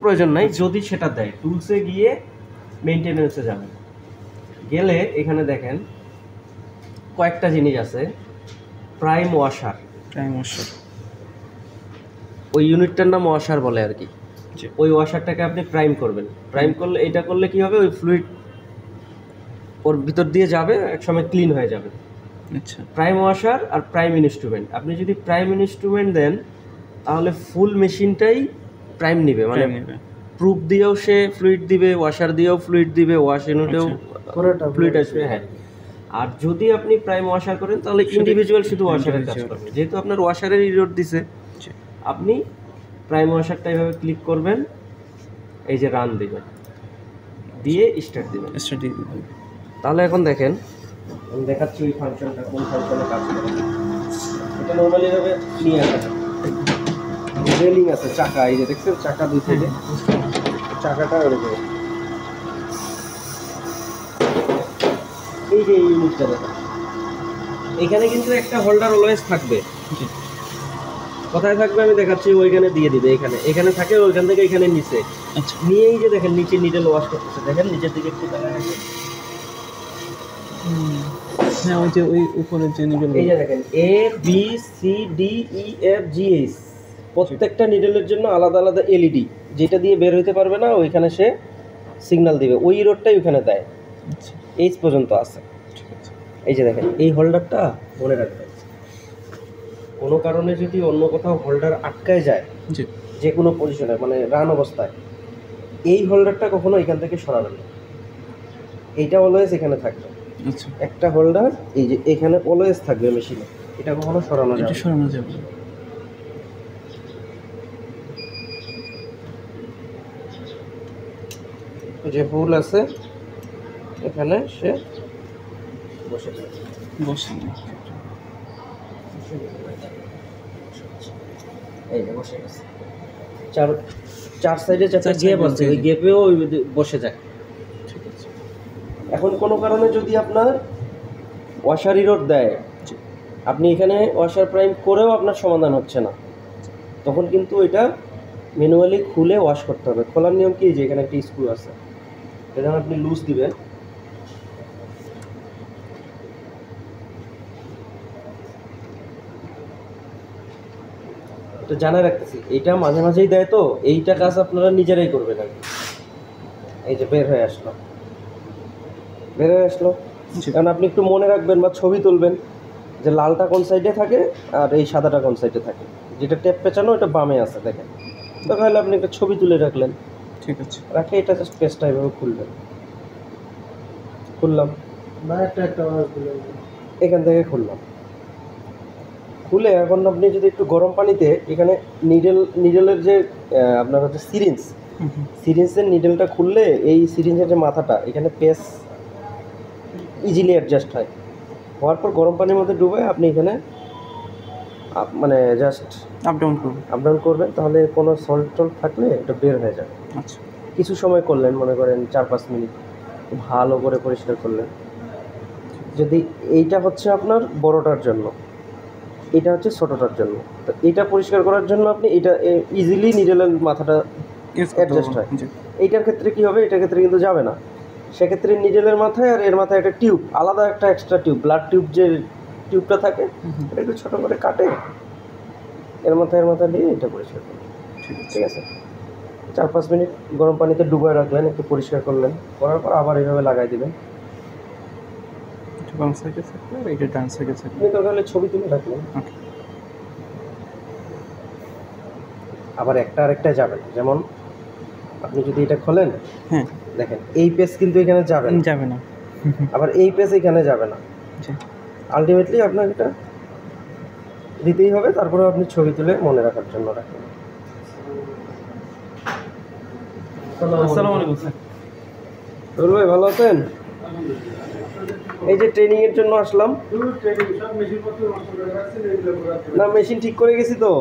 প্রয়োজন নাই, যদি সেটা দেয় টুলসে গিয়ে মেইনটেনেন্সে যাবেন। গেলে এখানে দেখেন কয়েকটা জিনিস আছে। প্রাইম ওয়াশার, ওই ইউনিটটার নাম ওয়াশার বলে আর কি। ওই ওয়াশারটাকে আপনি প্রাইম করবেন। প্রাইম করলে এটা করলে কি হবে, ওই ফ্লুইড ওর ভিতর দিয়ে যাবে, একসময় ক্লিন হয়ে যাবে। আচ্ছা, প্রাইম ওয়াশার আর প্রাইম ইনস্ট্রুমেন্ট, আপনি যদি প্রাইম ইনস্ট্রুমেন্ট দেন তাহলে ফুল মেশিনটাই প্রাইম নিবে, মানে প্রুফ দিয়েও সে ফ্লুইড দিবে, ওয়াশার দিয়েও ফ্লুইড দিবে, ওয়াশ ইউনিটেও ফ্লুইড আসবে। হ্যাঁ, আর যদি আপনি প্রাইম ওয়াশার করেন তাহলে ইন্ডিভিজুয়াল শুধু ওয়াশারের কাজ করবে। যেহেতু আপনার ওয়াশারের ইরোড দিছে, আপনি প্রাইম ওয়াশারটা এইভাবে ক্লিক করবেন, এই যে রান দিবেন, দিয়ে স্টার্ট দিবেন। তাহলে এখন দেখেন আমি দেখাচ্ছি ওই ফাংশনটা কোন ফাংশনে কাজ করে। এটা নর্মালি এভাবে নিয়ে আসা রেলিং আছে, চাকা, এই যে দেখছেন চাকা দুই সাইডে, চাকাটা ওরকম। এই যে এই ইউনিটটা দেখেন, এখানে কিন্তু একটা হোল্ডার অলওয়েজ থাকবে। কোথায় থাকবে আমি দেখাচ্ছি, ওইখানে দিয়ে দিবে, এখানে এখানে থাকে, ওইখান থেকে এখানে নিচে নিয়েই যে দেখেন নিচে নিডেল ওয়াশ করতেছে, দেখেন নিচের দিকে একটু দেখা যাচ্ছে। হ্যাঁ, ওই যে ওই উপরের যে নিডেল, এই যে দেখেন A B C D E F G H, প্রত্যেকটা নিডেলের জন্য আলাদা আলাদা এলইডি, যেটা দিয়ে বের হইতে পারবে না ওইখানে সে সিগন্যাল দিবে, ওই রোডটাই ওখানে দেয়। এইচ পর্যন্ত আছে। এই যে দেখেন এই হোল্ডারটা মনে রাখবেন, কোনো কারণে যদি অন্য কোথাও হোল্ডার আটকায় যায় যে কোনো পজিশনে, মানে রান অবস্থায়, এই হোল্ডারটা কখনো এখান থেকে সরাবেন না, এইটা অলওয়েজ এখানে থাকবে। একটা হোল্ডার এই যে এখানে অলওয়েজ থাকবে মেশিনে, এটা কখনো সরানো যাবে না। যে হুল আছে এখানে সে বসে এই যে বসে গেছে, চার সাইডে চারটা গ্যাপ আছে, ওই গ্যাপেও বসে যায়। ঠিক আছে। এখন কোনো কারণে যদি আপনার ওয়াশার ইরোড দেয়, আপনি এখানে ওয়াশার প্রাইম করেও আপনার সমাধান হচ্ছে না, তখন কিন্তু এটা ম্যানুয়ালি খুলে ওয়াশ করতে হবে। খোলার নিয়ম কি, যে এখানে একটা স্ক্রু আছে, এটা আপনি লুজ দিবেন, তো জানা রাখতেছি এইটা মাঝে মাঝেই দেয়, তো এইটা কাজ আপনারা নিজেরাই করবেন আর কি। এই যে বের হয়ে আসলো, কারণ আপনি একটু মনে রাখবেন বা ছবি তুলবেন যে লালটা কোন সাইডে থাকে আর এই সাদাটা কোন সাইডে থাকে, যেটা টেপ পেঁচানো ওটা বামে আছে দেখেন, তাহলে আপনি একটা ছবি তুলে রাখলেন। ঠিক আছে, রাখে এটা জাস্ট পেজটা এভাবে খুলবেন, খুললাম না একটা এখান থেকে খুললাম, খুলে এখন আপনি যদি একটু গরম পানিতে এখানে নিডেলের যে আপনার হচ্ছে সিরিঞ্জের নিডেলটা খুললে এই সিরিঞ্জের যে মাথাটা এখানে পেস ইজিলি অ্যাডজাস্ট হয়, হওয়ার পর গরম পানির মধ্যে ডুবে আপনি এখানে মানে জাস্ট আপ ডাউন করবেন, তাহলে কোনো সল্ট থাকলে এটা বের হয়ে যাবে। আচ্ছা, কিছু সময় করলেন, মনে করেন 4-5 মিনিট ভালো করে পরিষ্কার করলেন। যদি এইটা হচ্ছে আপনার বড়টার জন্য, এটা হচ্ছে ছোটোটার জন্য, তো এটা পরিষ্কার করার জন্য আপনি এটা ইজিলি নিডেলের মাথাটা অ্যাডজাস্ট হয়। এইটার ক্ষেত্রে কী হবে, এটার ক্ষেত্রে কিন্তু যাবে না, সেক্ষেত্রে নিডেলের মাথায় আর এর মাথায় একটা টিউব, আলাদা একটা এক্সট্রা টিউব, ব্লাড টিউব যে টিউবটা থাকে এটা একটু ছোটো করে কাটে এর মাথায় দিয়ে এটা পরিষ্কার করবেন। ঠিক আছে, 4-5 মিনিট গরম পানিতে ডুবায় রাখলেন, একটু পরিষ্কার করলেন, করার পর আবার এইভাবে লাগাই দেবেন। বাম সাইডে থাকলে আর এটা ডান সাইডে থাকলে তাহলে ছবি তুলে রাখলেন। আবার একটা আরেকটা যাবে না, যেমন আপনি যদি এটা খোলেন, হ্যাঁ দেখেন এই পেজ কিন্তু এখানে যাবে না, আবার এই পেজ এখানে যাবে না, আলটিমেটলি আপনার এটা দিতেই হবে, তারপরে আপনি ছবি তুলে মনে রাখার জন্য রাখবেন। আসসালামু আলাইকুম স্যার, ভাই ভালো আছেন? এই যে ট্রেনিং এর জন্য আসলাম, না মেশিন ঠিক করে গেছি তো।